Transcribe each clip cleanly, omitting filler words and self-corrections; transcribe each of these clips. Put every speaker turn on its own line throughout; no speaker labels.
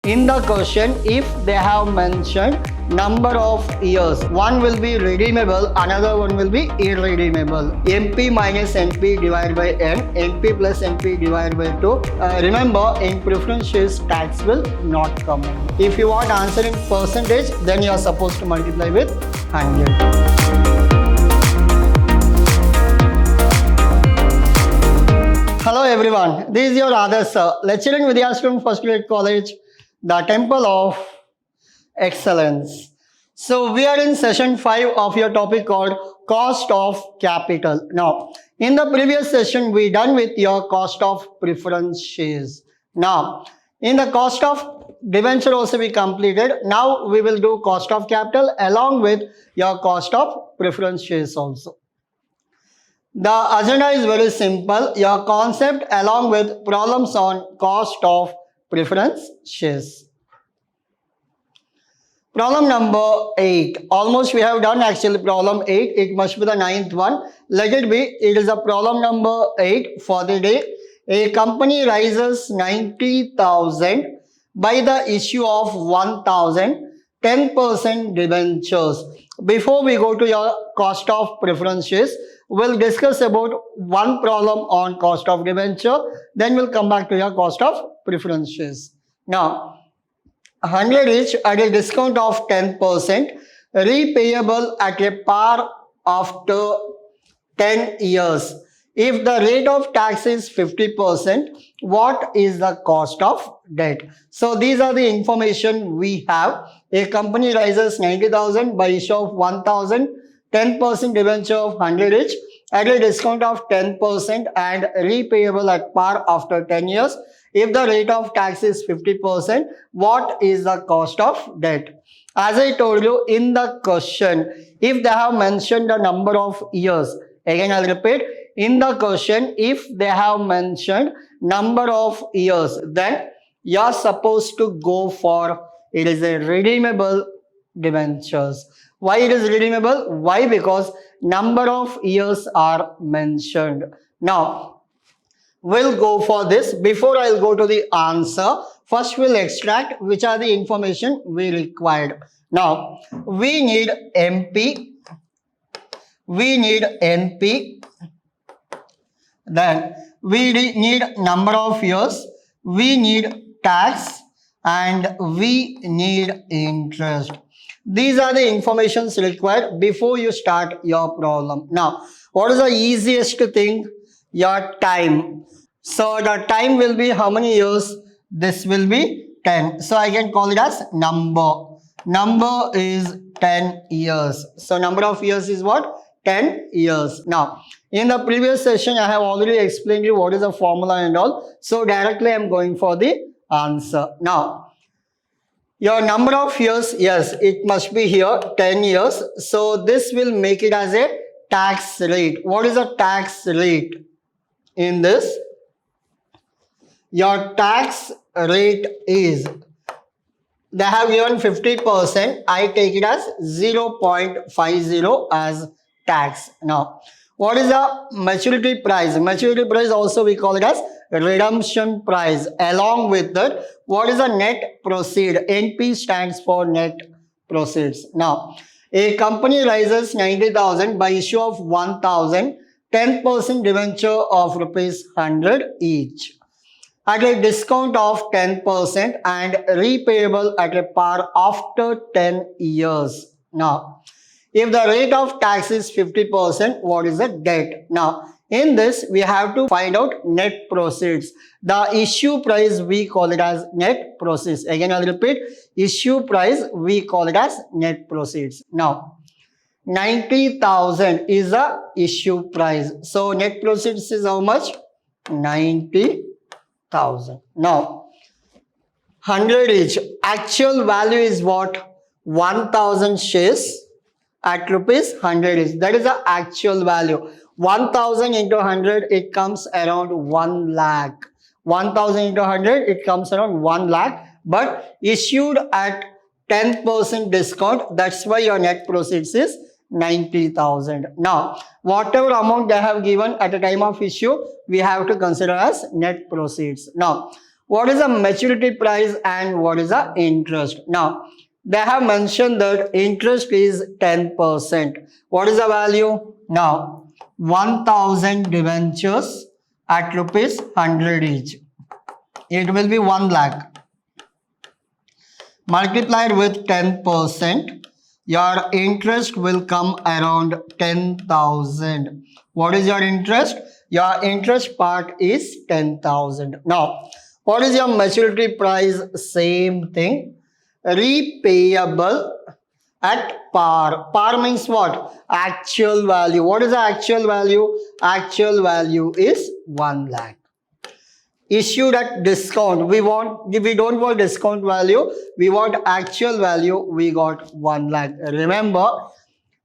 In the question, if they have mentioned number of years, one will be redeemable, another one will be irredeemable. NP minus NP divided by N, NP plus NP divided by 2. Remember, in preference shares, tax will not come. If you want answer in percentage, then you are supposed to multiply with 100. Hello everyone, this is your Adarsh sir, lecturer in Vidhyaashram First Grade College, the Temple of Excellence. So we are in session 5 of your topic called Cost of Capital. Now, in the previous session, we done with your cost of preference shares. Now, in the cost of debenture also we completed. Now we will do cost of capital along with your cost of preference shares also. The agenda is very simple. Your concept along with problems on cost of preference shares. Problem number 8. Almost we have done actually problem 8. It must be the 9th one. Let it be. It is a problem number 8 for the day. A company raises 90,000 by the issue of 1,000 10% debentures. Before we go to your cost of preference shares, we'll discuss about one problem on cost of debenture. Then we'll come back to your cost of preference shares. Now, 100 each at a discount of 10%, repayable at a par after 10 years. If the rate of tax is 50%, what is the cost of debt? So these are the information we have. A company raises 90,000 by issue of 1,000, 10% debenture of 100 each at a discount of 10% and repayable at par after 10 years. If the rate of tax is 50%, what is the cost of debt? As I told you in the question, if they have mentioned the number of years, again I'll repeat, in the question, if they have mentioned number of years, then you're supposed to go for, it is a redeemable debentures. Why it is redeemable? Why? Because number of years are mentioned. Now, we'll go for this. Before I'll go to the answer, first we'll extract which are the information we required. Now, we need MP, we need NP, then we need number of years, we need tax, and we need interest. These are the informations required before you start your problem. Now, what is the easiest thing? Your time. So the time will be how many years? This will be 10. So I can call it as number. Number is 10 years. So number of years is what? 10 years. Now, in the previous session, I have already explained you what is the formula and all. So directly I am going for the answer. Now, your number of years, yes, it must be here 10 years. So this will make it as a tax rate. What is the tax rate in this? Your tax rate is, they have given 50%. I take it as 0.50 as tax. Now, what is the maturity price? Maturity price also we call it as redemption price. Along with that, what is the net proceed? NP stands for net proceeds. Now, a company raises 90,000 by issue of 1,000, 10% debenture of rupees 100 each at a discount of 10% and repayable at a par after 10 years. Now, if the rate of tax is 50%, what is the debt? Now, in this, we have to find out net proceeds. The issue price, we call it as net proceeds. Again, I'll repeat, issue price, we call it as net proceeds. Now, 90,000 is the issue price. So, net proceeds is how much? 90,000. Now, 100 each. Actual value is what? 1,000 shares at rupees 100 each. That is the actual value. 1,000 into 100, it comes around 1 lakh. 1,000 into 100, it comes around 1 lakh. But issued at 10% discount, that's why your net proceeds is 90,000. Now, whatever amount they have given at the time of issue, we have to consider as net proceeds. Now, what is the maturity price and what is the interest. Now, they have mentioned that interest is 10%. What is the value? Now, 1000 debentures at rupees 100 each. It will be 1 lakh. Multiplied with 10%, your interest will come around 10,000. What is your interest? Your interest part is 10,000. Now, what is your maturity price? Same thing. Repayable at par. Par means what? Actual value. What is the actual value? Actual value is 1 lakh. Issued at discount. We don't want discount value. We want actual value. We got 1 lakh. Remember,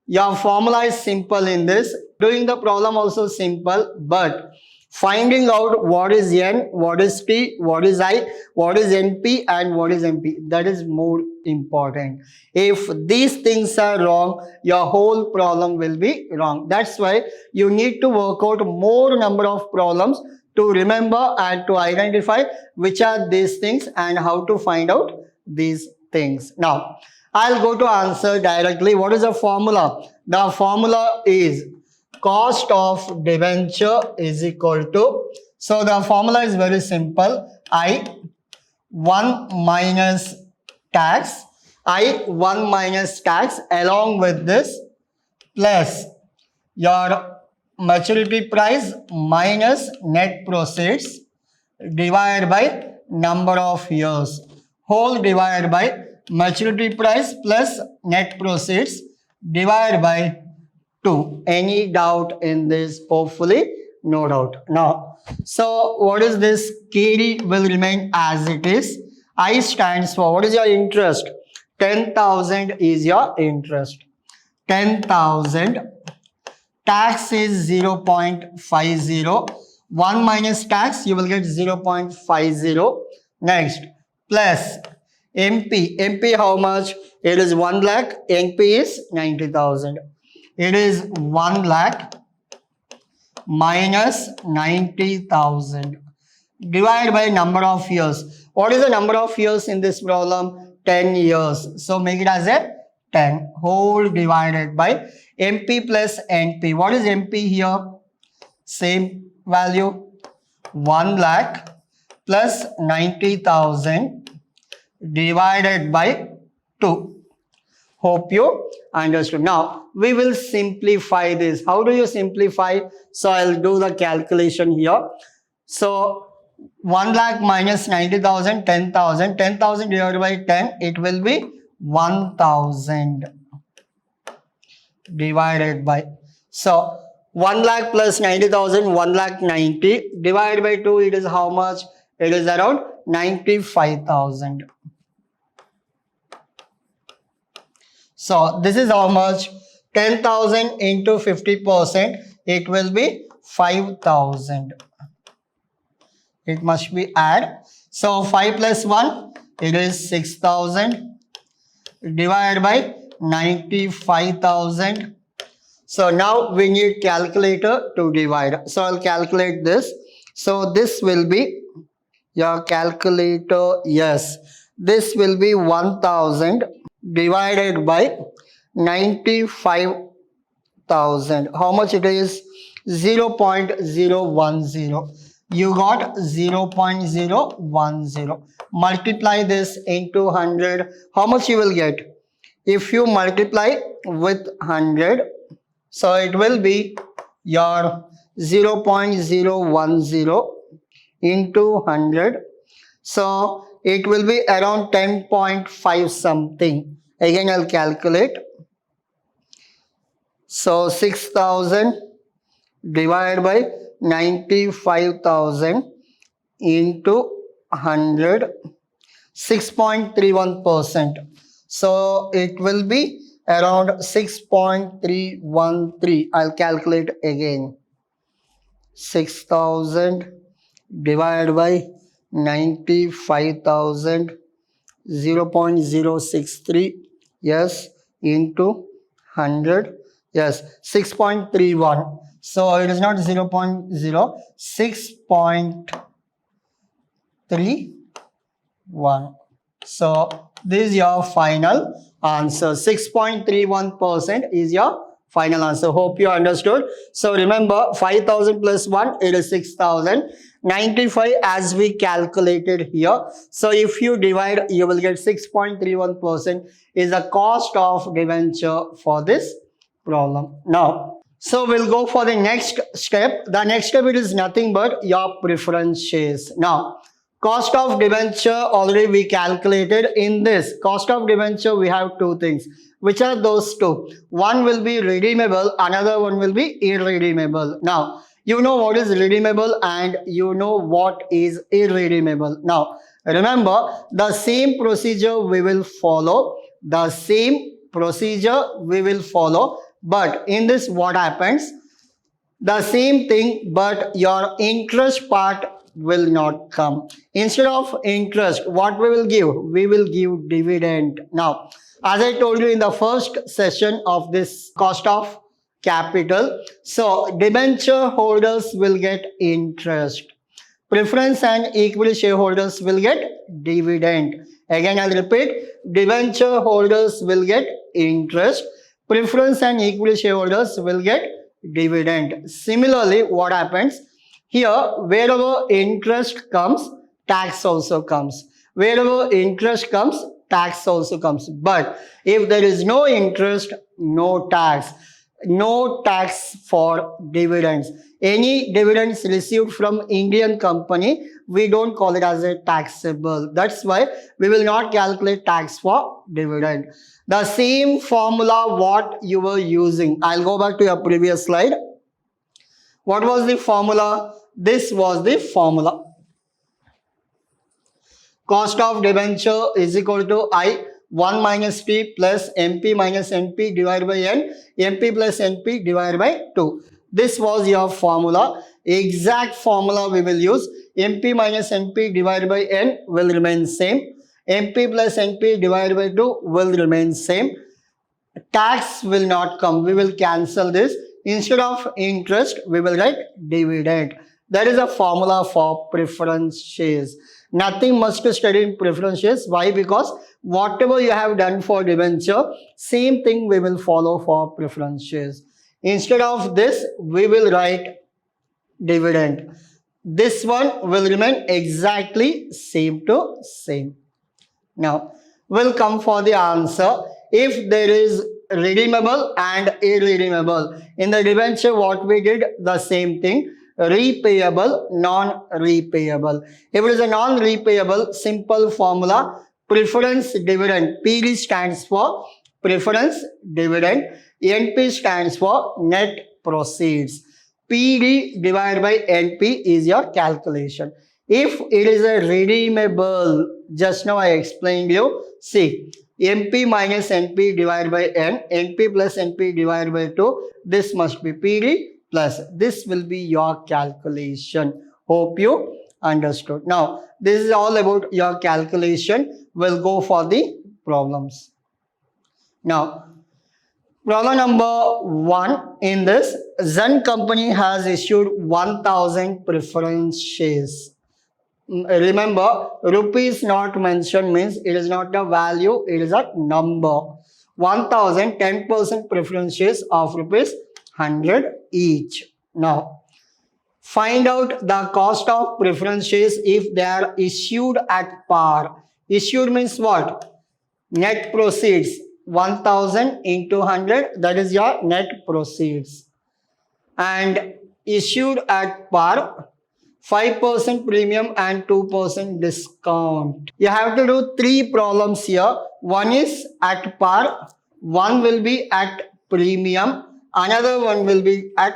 your formula is simple in this. Doing the problem also simple, but finding out what is N, what is P, what is I, what is NP and what is MP, that is more important. If these things are wrong, your whole problem will be wrong. That's why you need to work out more number of problems to remember and to identify which are these things and how to find out these things. Now, I'll go to answer directly. What is the formula? The formula is cost of debenture is equal to, so the formula is very simple. I1 minus tax, I1 minus tax along with this plus your maturity price minus net proceeds divided by number of years, whole divided by maturity price plus net proceeds divided by 2. Any doubt in this? Hopefully no doubt. Now, so what is this? KD will remain as it is. I stands for, what is your interest? 10,000 is your interest. 10,000. Tax is 0.50. 1 minus tax, you will get 0.50. Next, plus MP. MP how much? It is 1 lakh. NP is 90,000. It is 1 lakh minus 90,000 divided by number of years. What is the number of years in this problem? 10 years. So make it as a 10 whole divided by MP plus NP. What is MP here? Same value. 1 lakh plus 90,000 divided by 2. Hope you understood. Now, we will simplify this. How do you simplify? So, I'll do the calculation here. So, 1 lakh minus 90,000, 10,000. 10,000 divided by 10, it will be 1,000 divided by. So, 1 lakh plus 90,000, 1 lakh 90 divided by 2, it is how much? It is around 95,000. So, this is how much? 10,000 into 50%, it will be 5,000. It must be add. So, 5 plus 1, it is 6,000 divided by 95,000. So, now we need calculator to divide. So, I'll calculate this. So, this will be your calculator. Yes, this will be 1,000 divided by 95,000. How much it is? 0.010. You got 0.010. Multiply this into 100. How much you will get? If you multiply with 100, so it will be your 0.010 into 100. So it will be around 10.5 something. Again, I'll calculate. So 6,000 divided by 95,000 into 100, 6.31%. So it will be around 6.313. I'll calculate again. 6,000 divided by 95,000, 0.063, yes, into 100, yes, 6.31. So it is not 0.0, 6.3 1. So this is your final answer. 6.31% is your final answer. Hope you understood. So remember, 5,000 plus 1, it is 6,000. 95 as we calculated here. So if you divide, you will get 6.31% is the cost of debenture for this problem. Now, so we'll go for the next step. The next step, it is nothing but your preference shares. Now, cost of debenture already we calculated. In this cost of debenture, we have two things. Which are those two? One will be redeemable, another one will be irredeemable. Now, you know what is redeemable and you know what is irredeemable. Now, remember the same procedure we will follow. The same procedure we will follow. But in this, what happens? The same thing, but your interest part will not come. Instead of interest, what we will give? We will give dividend. Now, as I told you in the first session of this cost of capital, so debenture holders will get interest. Preference and equity shareholders will get dividend. Again, I'll repeat, debenture holders will get interest. Preference and equity shareholders will get dividend. Similarly, what happens? Here, wherever interest comes, tax also comes. Wherever interest comes, tax also comes. But if there is no interest, no tax. No tax for dividends. Any dividends received from Indian company, we don't call it as a taxable. That's why we will not calculate tax for dividend. The same formula what you were using. I'll go back to your previous slide. What was the formula? This was the formula. Cost of debenture is equal to I 1 minus P plus MP minus NP divided by N, MP plus NP divided by 2. This was your formula. Exact formula we will use. MP minus NP divided by N will remain same. MP plus NP divided by 2 will remain same. Tax will not come. We will cancel this. Instead of interest, we will write dividend. That is a formula for preference shares. Nothing much to study in preference shares. Why? Because whatever you have done for debenture, same thing we will follow for preference shares. Instead of this, we will write dividend. This one will remain exactly same to same. Now, we'll come for the answer. If there is redeemable and irredeemable. In the debenture, what we did, the same thing. Repayable, non-repayable. If it is a non-repayable, simple formula, preference dividend. PD stands for preference dividend. NP stands for net proceeds. PD divided by NP is your calculation. If it is a redeemable, just now I explained you, see, MP minus NP divided by N, NP plus NP divided by 2, this must be PD plus, this will be your calculation. Hope you understood. Now, this is all about your calculation. We'll go for the problems. Now, problem number 1 in this, Zen company has issued 1,000 preference shares. Remember, rupees not mentioned means it is not a value, it is a number. 1,000, 10% preference shares of rupees 100 each. Now, find out the cost of preference shares if they are issued at par. Issued means what? Net proceeds. 1,000 into 100, that is your net proceeds. And issued at par, 5% premium and 2% discount. You have to do 3 problems here. One is at par, one will be at premium, another one will be at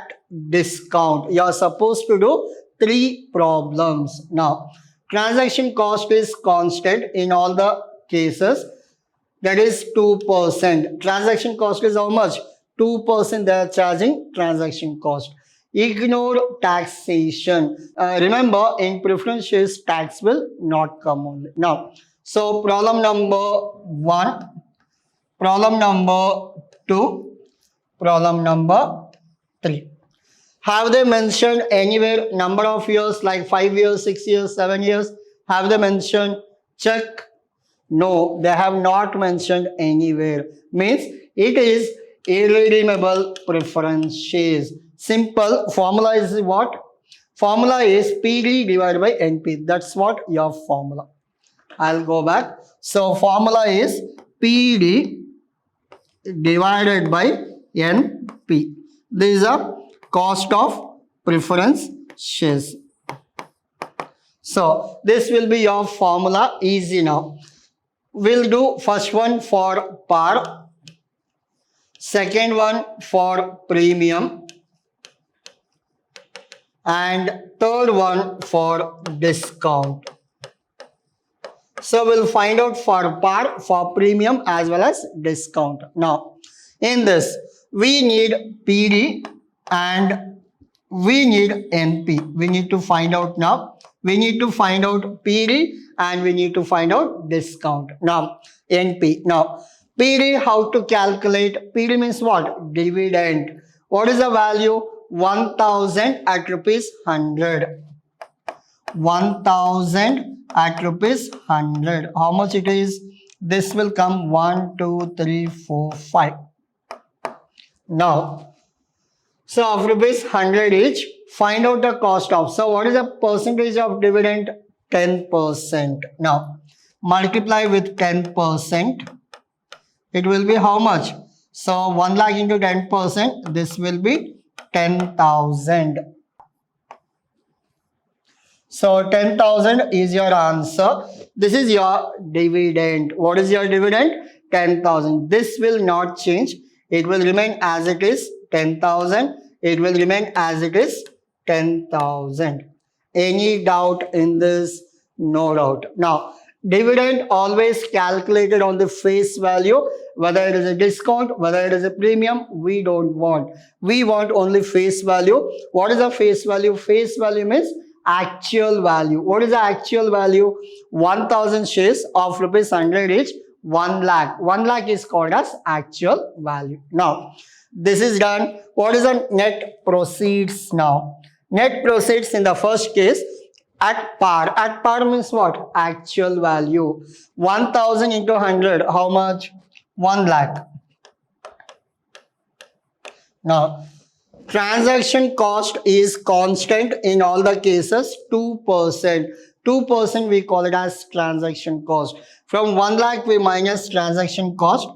discount. You are supposed to do 3 problems. Now, transaction cost is constant in all the cases. That is 2%. Transaction cost is how much? 2% they are charging transaction cost. Ignore taxation. Remember, in preference shares, tax will not come only. Now, so problem number 1, problem number 2, problem number 3. Have they mentioned anywhere number of years like 5 years, 6 years, 7 years? Have they mentioned? Check. No, they have not mentioned anywhere. Means it is irredeemable preferences. Simple formula is what? Formula is PD divided by NP. That's what your formula. I'll go back. So formula is PD divided by NP. This is a cost of preference shares. So this will be your formula. Easy now. We'll do first one for par, second one for premium, and third one for discount. So we'll find out for par, for premium as well as discount. Now in this we need PD and we need NP. We need to find out now. We need to find out PD and we need to find out discount. Now NP. Now PD, how to calculate? PD means what? Dividend. What is the value? 1000 at rupees 100. 1000 at rupees 100. How much it is? This will come 1, 2, 3, 4, 5. Now, so of rupees 100 each, find out the cost of. So what is the percentage of dividend? 10%. Now, multiply with 10%. It will be how much? So 1 lakh into 10%, this will be 10,000. So 10,000 is your answer. This is your dividend. What is your dividend? 10,000. This will not change. It will remain as it is, 10,000. It will remain as it is, 10,000. Any doubt in this? No doubt. Now, dividend always calculated on the face value, whether it is a discount, whether it is a premium, we don't want. We want only face value. What is the face value? Face value means actual value. What is the actual value? 1000 shares of rupees 100 each, 1 lakh. 1 lakh is called as actual value. Now, this is done. What is the net proceeds now? Net proceeds in the first case at par. At par means what? Actual value. 1000 into 100. How much? 1 lakh. Now, transaction cost is constant in all the cases, 2%. 2% we call it as transaction cost. From 1 lakh we minus transaction cost,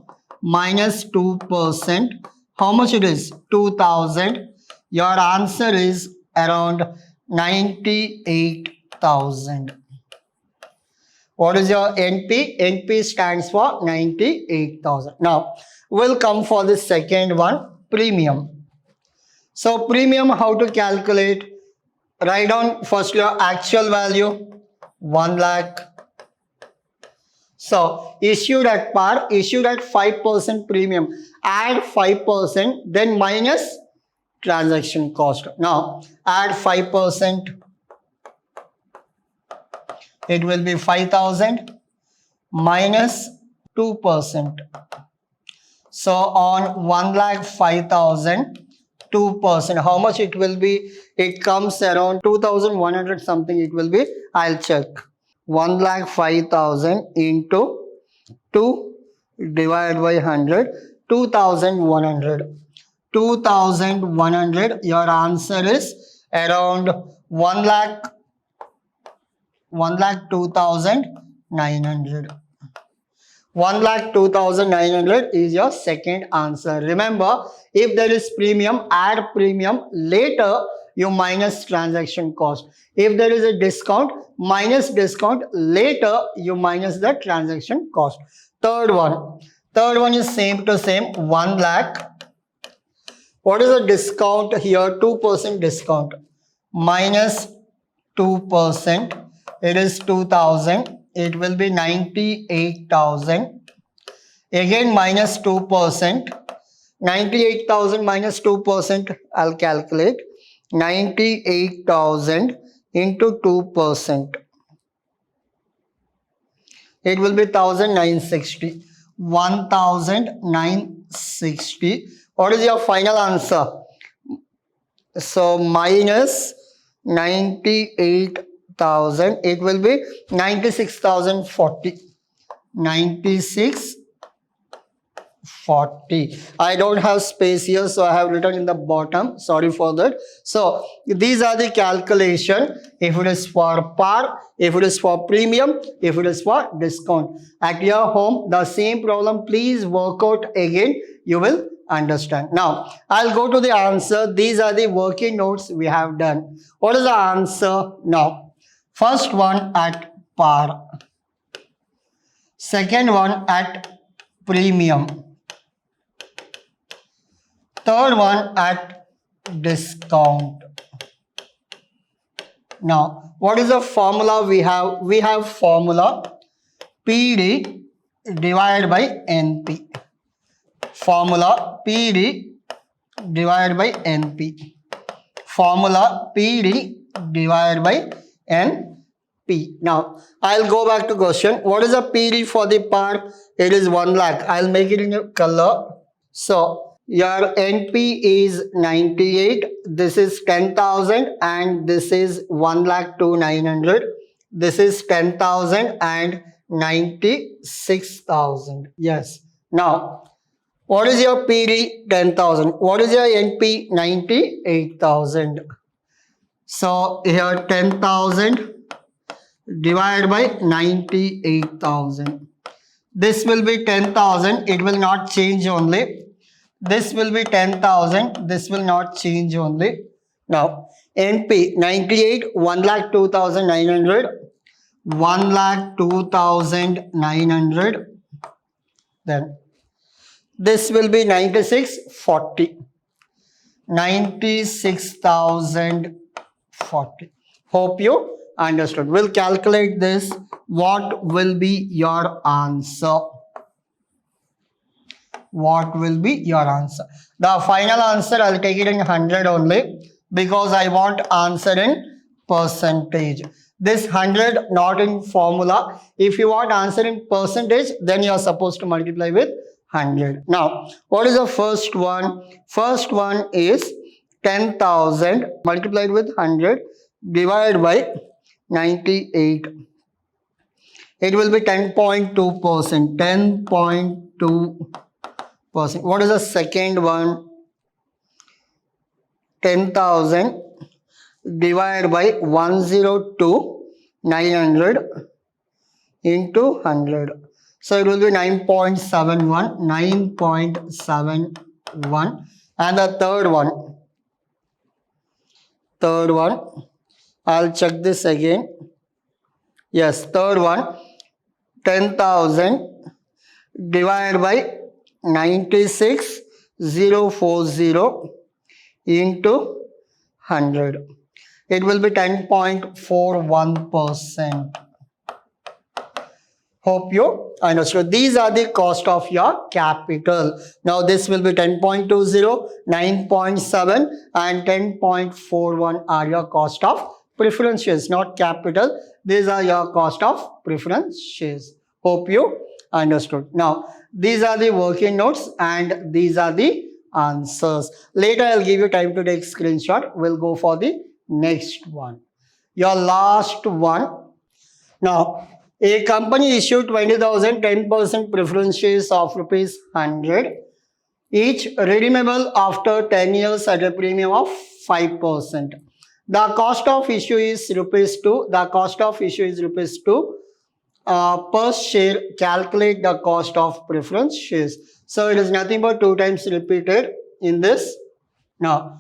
minus 2%. How much it is? 2000. Your answer is around 98,000. What is your NP? NP stands for 98,000. Now, we'll come for the second one, premium. So, premium, how to calculate? Write down first your actual value, 1 lakh. So, issued at par, issued at 5% premium. Add 5%, then minus transaction cost. Now, add 5%. It will be 5,000 minus 2%. So, on 1 lakh 5,000, 2%. How much it will be? It comes around 2,100 something it will be. I'll check. 1 lakh 5,000 into 2 divided by 100. 2,100. 2,100. Your answer is around 1 lakh 2,900. 1,02,900 is your second answer. Remember, if there is premium, add premium. Later, you minus transaction cost. If there is a discount, minus discount. Later, you minus the transaction cost. Third one. Third one is same to same. 1 lakh. What is the discount here? 2% discount. Minus 2%. It is 2,000. It will be 98,000. Again minus 2%. 98,000 minus 2%. I'll calculate. 98,000 into 2%. It will be 1,960. 1,960. What is your final answer? So minus 98,000 thousand. It will be 96,040. 9640. I don't have space here, so I have written in the bottom. Sorry for that. So these are the calculation. If it is for par, if it is for premium, if it is for discount. At your home, the same problem, please work out again. You will understand. Now, I'll go to the answer. These are the working notes we have done. What is the answer now? First one at par. Second one at premium. Third one at discount. Now, what is the formula we have? We have formula PD divided by NP. Formula PD divided by NP. Formula PD divided by NP. Now, I'll go back to question. What is the PD for the par? It is 1 lakh. I'll make it in a color. So, your NP is 98. This is 10,000 and this is 1,02,900. This is 10,000 and 96,000. Yes. Now, what is your PD? 10,000. What is your NP? 98,000. So here 10,000 divided by 98,000. This will be 10,000. It will not change only. This will be 10,000. This will not change only. Now NP 98, 1,02,900. 1,02,900. Then this will be 9640. 96,040. Hope you understood. We'll calculate this. What will be your answer? What will be your answer? The final answer, I'll take it in 100 only because I want answer in percentage. This 100 not in formula. If you want answer in percentage, then you are supposed to multiply with 100. Now, what is the first one? First one is 10,000 multiplied with 100 divided by 98. It will be 10.2%. 10.2%. What is the second one? 10,000 divided by 102,900 into 100. So it will be 9.71. 9.71. And the third one, I'll check this again. Yes, third one, 10,000 divided by 96,040 into 100. It will be 10.41%. Hope you understood. These are the cost of your capital. Now this will be 10.20, 9.7 and 10.41 are your cost of preference shares, not capital. These are your cost of preference shares. Hope you understood. Now these are the working notes and these are the answers. Later I'll give you time to take screenshot. We'll go for the next one. Your last one. Now, a company issued 20,000 10% preference shares of rupees 100, each redeemable after 10 years at a premium of 5%. The cost of issue is rupees 2. The cost of issue is rupees 2 per share. Calculate the cost of preference shares. So it is nothing but 2 times repeated in this. Now,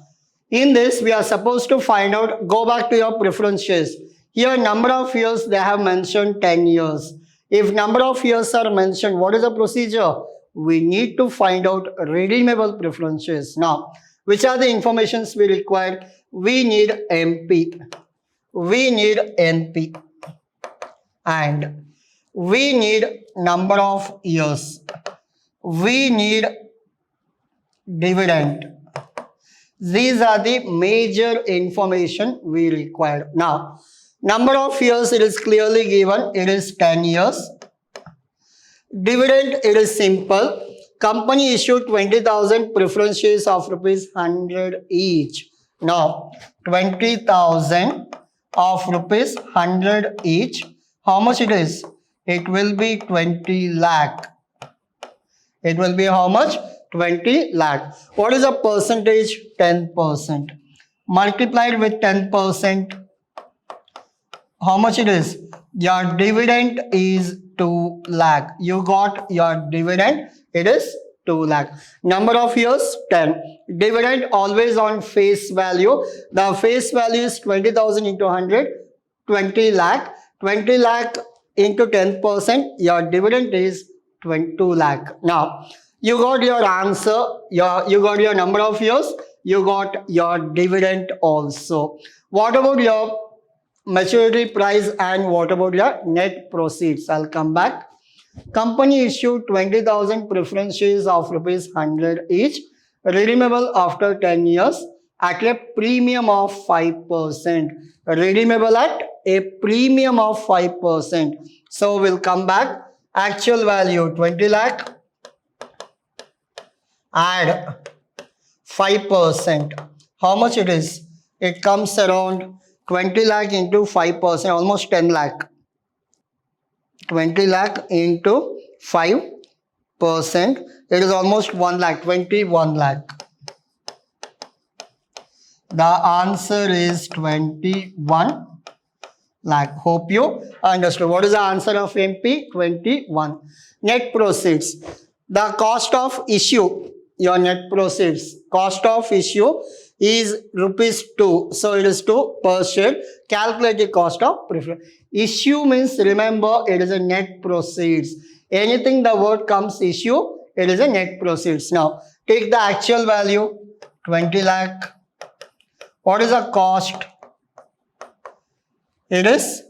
in this we are supposed to find out, go back to your preference shares. Here number of years they have mentioned 10 years. If number of years are mentioned, what is the procedure? We need to find out redeemable preference shares. Now, which are the informations we require? We need MP. We need NP. And we need number of years. We need dividend. These are the major information we require. Now, number of years, it is clearly given. It is 10 years. Dividend, it is simple. Company issued 20,000 preference shares of rupees 100 each. Now, 20,000 of rupees 100 each. How much it is? It will be 20 lakh. It will be how much? 20 lakh. What is the percentage? 10%. Multiplied with 10%. How much it is? Your dividend is 2 lakh. You got your dividend. It is 2 lakh. Number of years? 10. Dividend always on face value. The face value is 20,000 into 100. 20 lakh. 20 lakh into 10%. Your dividend is 22 lakh. Now, you got your answer. You got your number of years. You got your dividend also. What about your maturity price and what about your net proceeds? I'll come back. Company issued 20,000 preference shares of rupees 100 each, redeemable after 10 years at a premium of 5%. Redeemable at a premium of 5%. So we'll come back. Actual value 20 lakh. Add 5%. How much it is? It comes around 20 lakh into 5%, almost 10 lakh. 20 lakh into 5%, it is almost 1 lakh, 21 lakh. The answer is 21 lakh. Hope you understood. What is the answer of MP? 21. Net proceeds. The cost of issue, your net proceeds, cost of issue is rupees 2. So it is 2 per share. Calculate the cost of preference. Issue means, remember, it is a net proceeds. Anything the word comes issue, it is a net proceeds. Now, take the actual value, 20 lakh. What is the cost? It is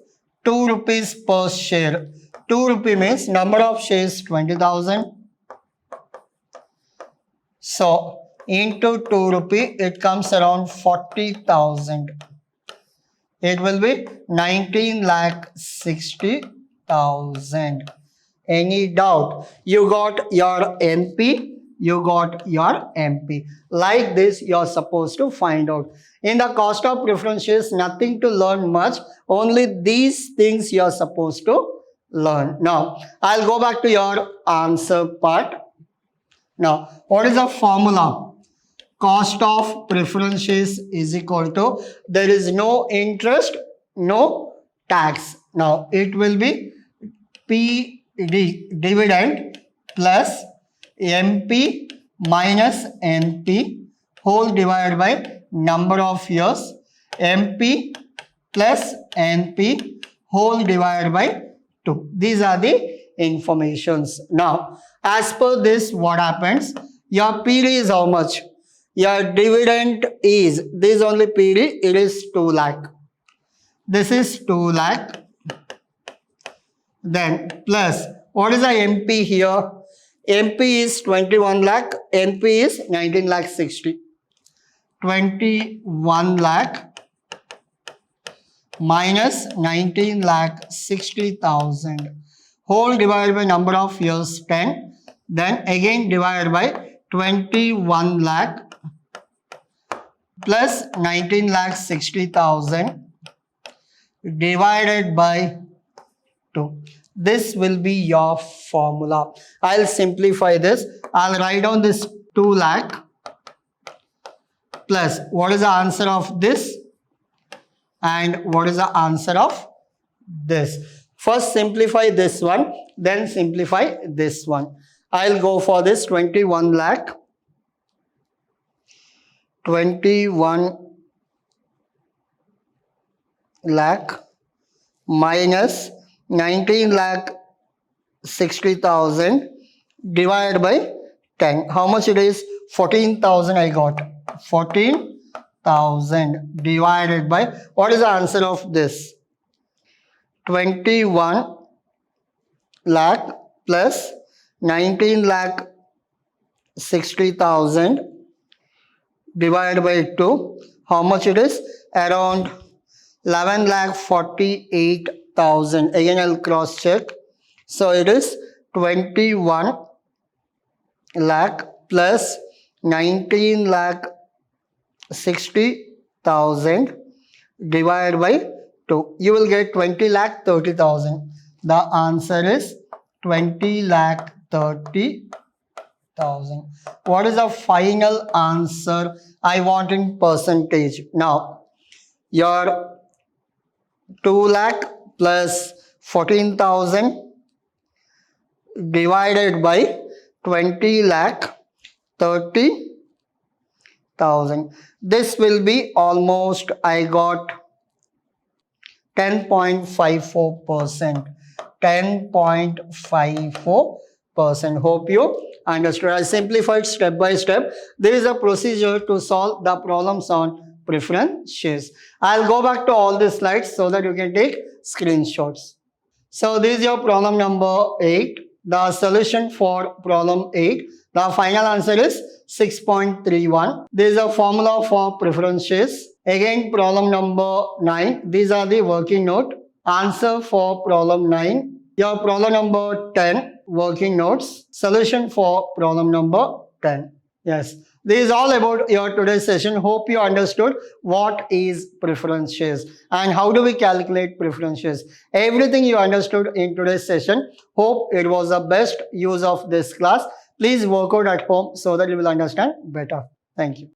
2 rupees per share. 2 rupee means number of shares 20,000. So, into 2 rupee, it comes around 40,000. It will be 19 lakh 60,000. Any doubt? You got your MP. You got your MP. Like this, you are supposed to find out. In the cost of preference shares, nothing to learn much. Only these things you are supposed to learn. Now, I'll go back to your answer part. Now, what is the formula? Cost of preference shares is equal to, there is no interest, no tax. Now, it will be PD, dividend, plus MP minus NP whole divided by number of years. MP plus NP whole divided by 2. These are the informations. Now, as per this, what happens? Your PD is how much? Your dividend is, this only PD, it is 2 lakh. This is 2 lakh. Then plus, what is the MP here? MP is 21 lakh, NP is 19 lakh 60. 21 lakh minus 19 lakh 60,000. Whole divided by number of years 10. Then again divided by 21 lakh plus 19 lakh 60,000 divided by 2. This will be your formula. I'll simplify this. I'll write down this 2 lakh plus what is the answer of this and what is the answer of this. First simplify this one, then simplify this one. I'll go for this 21 lakh. 21 lakh minus 19 lakh 60,000 divided by 10. How much it is? 14,000 I got. 14,000 divided by, what is the answer of this? 21 lakh plus 19 lakh 60,000 divided by 2. How much it is? Around 11 lakh 48,000. Again, I'll cross check. So it is 21 lakh plus 19 lakh 60,000 divided by 2. You will get 20 lakh 30,000. The answer is 20 lakh 30,000. What is the final answer? I want in percentage. Now, your 2 lakh plus 14,000 divided by 20 lakh 30,000. This will be almost, I got 10.54%. 10.54%. Hope you understood. I simplified step by step. There is a procedure to solve the problems on preferences. I'll go back to all the slides so that you can take screenshots. So this is your problem number 8. The solution for problem 8. The final answer is 6.31. This is a formula for preferences. Again, problem number 9. These are the working note. Answer for problem 9. Your problem number 10. Working notes. Solution for problem number 10. Yes. This is all about your today's session. Hope you understood what is preferences and how do we calculate preferences. Everything you understood in today's session. Hope it was the best use of this class. Please work out at home so that you will understand better. Thank you.